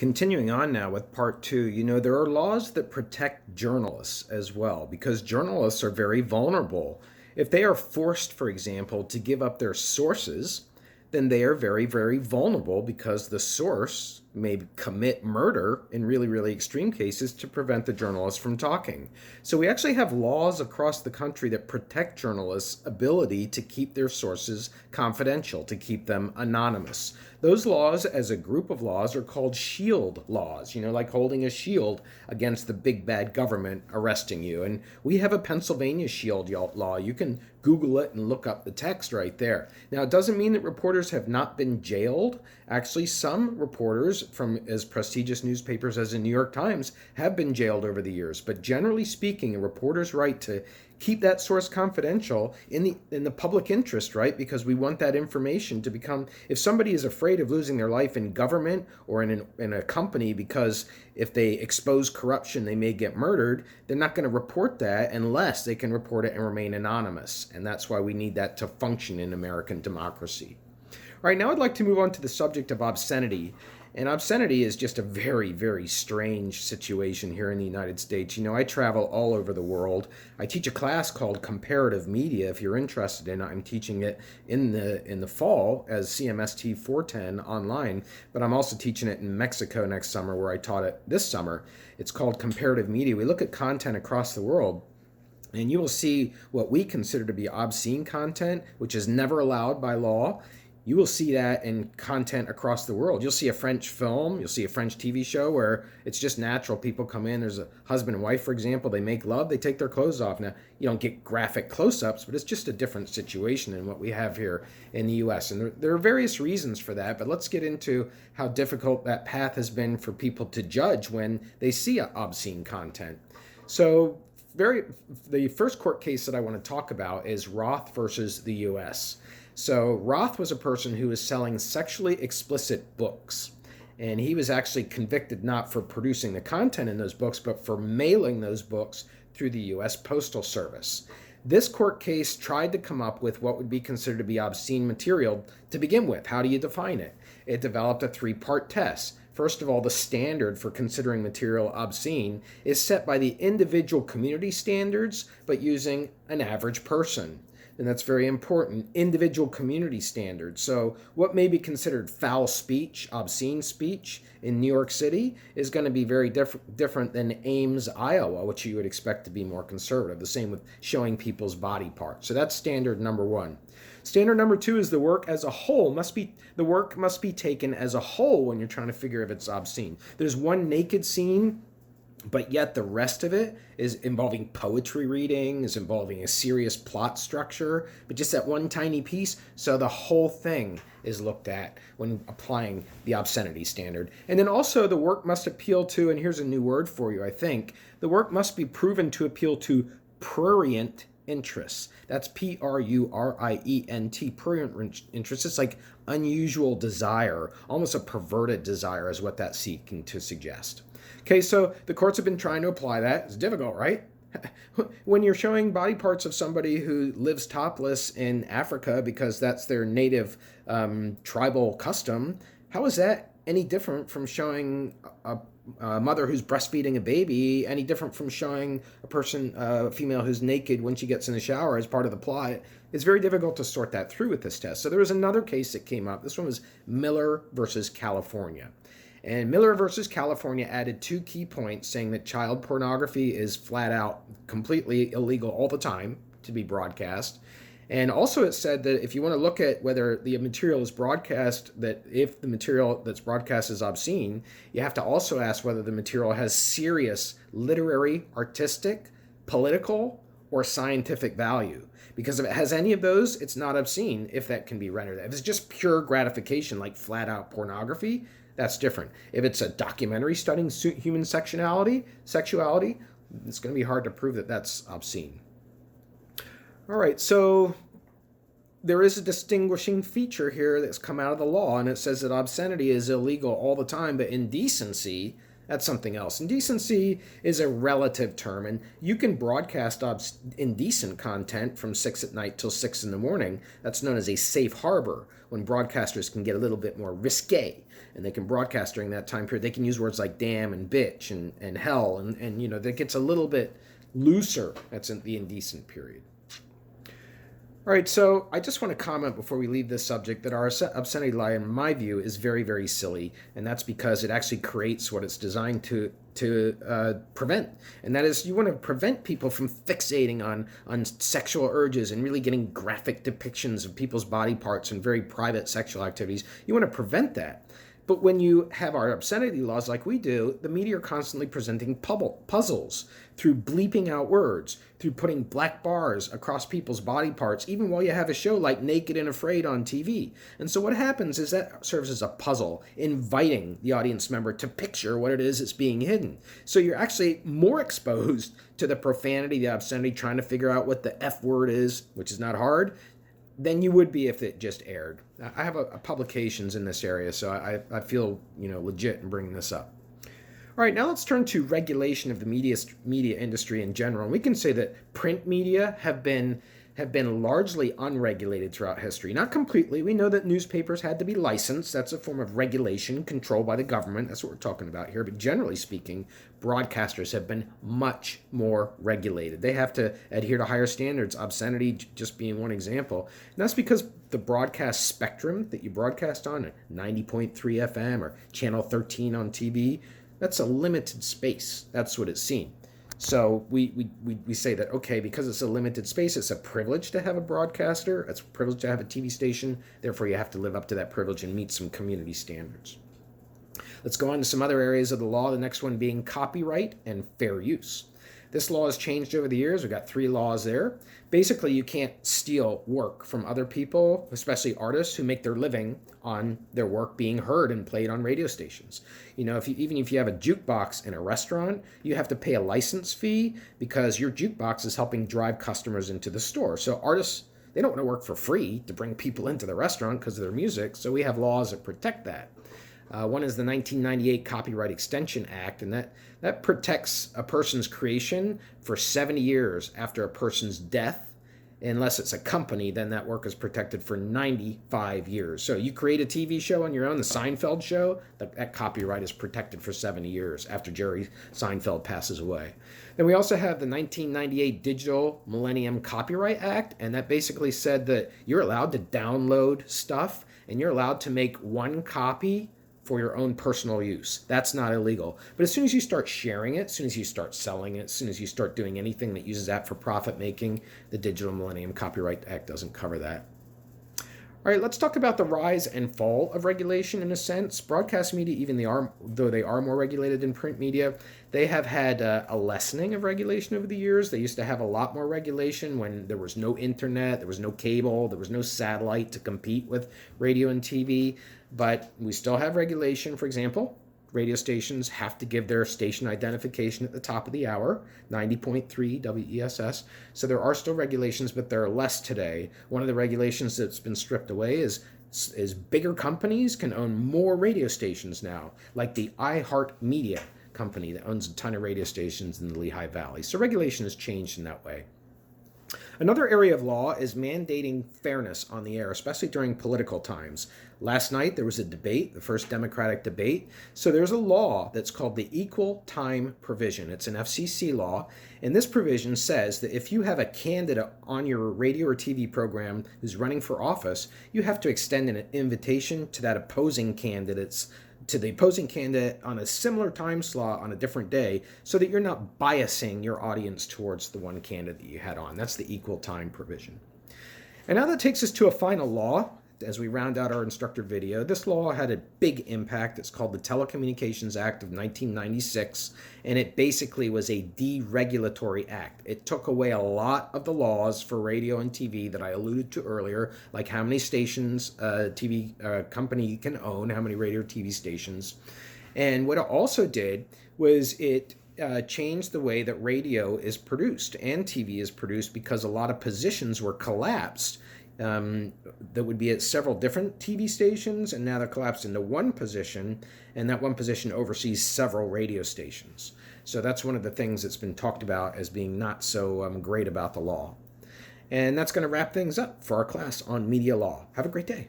Continuing on now with part two, there are laws that protect journalists as well because journalists are very vulnerable. If they are forced, for example, to give up their sources, then they are very, very vulnerable because the source may commit murder in really, really extreme cases to prevent the journalist from talking. So we actually have laws across the country that protect journalists' ability to keep their sources confidential, to keep them anonymous. Those laws, as a group of laws, are called shield laws, like holding a shield against the big bad government arresting you. And we have a Pennsylvania shield law. You can Google it and look up the text right there. Now, it doesn't mean that reporters have not been jailed. Actually, some reporters from as prestigious newspapers as the New York Times have been jailed over the years. But generally speaking, a reporter's right to keep that source confidential in the public interest, right? Because we want that information to become, if somebody is afraid of losing their life in government or in a company because if they expose corruption, they may get murdered, they're not going to report that unless they can report it and remain anonymous. And that's why we need that to function in American democracy. All right, now I'd like to move on to the subject of obscenity. And obscenity is just a very, very strange situation here in the United States. I travel all over the world. I teach a class called Comparative Media. If you're interested in it, I'm teaching it in the fall as CMST 410 online, but I'm also teaching it in Mexico next summer where I taught it this summer. It's called Comparative Media. We look at content across the world, and you will see what we consider to be obscene content, which is never allowed by law. You will see that in content across the world. You'll see a French film, you'll see a French TV show where it's just natural. People come in, there's a husband and wife, for example, they make love, they take their clothes off. Now, you don't get graphic close-ups, but it's just a different situation than what we have here in the US. And there are various reasons for that, but let's get into how difficult that path has been for people to judge when they see obscene content. So, the first court case that I want to talk about is Roth versus the US. So Roth was a person who was selling sexually explicit books. And he was actually convicted not for producing the content in those books, but for mailing those books through the U.S. Postal Service. This court case tried to come up with what would be considered to be obscene material to begin with. How do you define it? It developed a three-part test. First of all, the standard for considering material obscene is set by the individual community standards, but using an average person. And that's very important. Individual community standards. So what may be considered foul speech, obscene speech in New York City is going to be very different than Ames, Iowa, which you would expect to be more conservative. The same with showing people's body parts. So that's standard number one. Standard number two is the work must be taken as a whole when you're trying to figure if it's obscene. There's one naked scene, but yet the rest of it is involving poetry reading, is involving a serious plot structure, but just that one tiny piece. So the whole thing is looked at when applying the obscenity standard. And then also the work must appeal to, and here's a new word for you, I think, the work must be proven to appeal to prurient interests. That's P-R-U-R-I-E-N-T, prurient interests. It's like unusual desire, almost a perverted desire is what that's seeking to suggest. Okay, so the courts have been trying to apply that. It's difficult, right? When you're showing body parts of somebody who lives topless in Africa because that's their native tribal custom, how is that any different from showing a mother who's breastfeeding a baby, any different from showing a female who's naked when she gets in the shower as part of the plot? It's very difficult to sort that through with this test. So there was another case that came up. This one was Miller versus California. And Miller versus California added two key points saying that child pornography is flat out completely illegal all the time to be broadcast. And also it said that if you want to look at whether the material is broadcast, that if the material that's broadcast is obscene, you have to also ask whether the material has serious literary, artistic, political, or scientific value. Because if it has any of those, it's not obscene if that can be rendered. If it's just pure gratification like flat out pornography, that's different. If it's a documentary studying human sexuality, it's going to be hard to prove that that's obscene. All right, so there is a distinguishing feature here that's come out of the law, and it says that obscenity is illegal all the time, but indecency, That's something else. Indecency is a relative term, and you can broadcast indecent content from 6 at night till 6 in the morning. That's known as a safe harbor, when broadcasters can get a little bit more risque, and they can broadcast during that time period. They can use words like damn and bitch and hell, and that gets a little bit looser. That's in the indecent period. All right, so I just want to comment before we leave this subject that our obscenity law, in my view, is very, very silly, and that's because it actually creates what it's designed to prevent, and that is you want to prevent people from fixating on sexual urges and really getting graphic depictions of people's body parts and very private sexual activities. You want to prevent that. But when you have our obscenity laws like we do, the media are constantly presenting puzzles through bleeping out words, through putting black bars across people's body parts, even while you have a show like Naked and Afraid on TV. And so what happens is that serves as a puzzle, inviting the audience member to picture what it is that's being hidden. So you're actually more exposed to the profanity, the obscenity, trying to figure out what the F word is, which is not hard, than you would be if it just aired. I have publications in this area, so I feel legit in bringing this up. All right, now let's turn to regulation of the media industry in general. And we can say that print media have been largely unregulated throughout history. Not completely. We know that newspapers had to be licensed. That's a form of regulation controlled by the government. That's what we're talking about here. But generally speaking, broadcasters have been much more regulated. They have to adhere to higher standards, obscenity just being one example. And that's because the broadcast spectrum that you broadcast on at 90.3 FM or channel 13 on TV, that's a limited space. That's what it's seen. So we say that, okay, because it's a limited space, it's a privilege to have a broadcaster, it's a privilege to have a TV station, therefore you have to live up to that privilege and meet some community standards. Let's go on to some other areas of the law, the next one being copyright and fair use. This law has changed over the years. We've got 3 laws there. Basically, you can't steal work from other people, especially artists who make their living on their work being heard and played on radio stations. Even if you have a jukebox in a restaurant, you have to pay a license fee because your jukebox is helping drive customers into the store. So artists, they don't want to work for free to bring people into the restaurant because of their music, so we have laws that protect that. One is the 1998 Copyright Extension Act, and that protects a person's creation for 70 years after a person's death. Unless it's a company, then that work is protected for 95 years. So you create a TV show on your own, the Seinfeld show, that copyright is protected for 70 years after Jerry Seinfeld passes away. Then we also have the 1998 Digital Millennium Copyright Act, and that basically said that you're allowed to download stuff and you're allowed to make one copy for your own personal use. That's not illegal. But as soon as you start sharing it, as soon as you start selling it, as soon as you start doing anything that uses that for profit making, the Digital Millennium Copyright Act doesn't cover that. All right, let's talk about the rise and fall of regulation in a sense. Broadcast media, though they are more regulated than print media, they have had a lessening of regulation over the years. They used to have a lot more regulation when there was no internet, there was no cable, there was no satellite to compete with radio and TV. But we still have regulation. For example, radio stations have to give their station identification at the top of the hour, 90.3 WESS. So there are still regulations, but there are less today. One of the regulations that's been stripped away is bigger companies can own more radio stations now, like the iHeartMedia company that owns a ton of radio stations in the Lehigh Valley. So regulation has changed in that way. Another area of law is mandating fairness on the air, especially during political times. Last night, there was a debate, the first Democratic debate. So there's a law that's called the Equal Time Provision. It's an FCC law, and this provision says that if you have a candidate on your radio or TV program who's running for office, you have to extend an invitation to the opposing candidate on a similar time slot on a different day so that you're not biasing your audience towards the one candidate you had on. That's the equal time provision. And now that takes us to a final law as we round out our instructor video. This law had a big impact. It's called the Telecommunications Act of 1996, and it basically was a deregulatory act. It took away a lot of the laws for radio and TV that I alluded to earlier, like how many stations a TV company can own, how many radio or TV stations. And what it also did was it changed the way that radio is produced and TV is produced because a lot of positions were collapsed um, that would be at several different TV stations, and now they're collapsed into one position, and that one position oversees several radio stations. So that's one of the things that's been talked about as being not so great about the law. And that's going to wrap things up for our class on media law. Have a great day.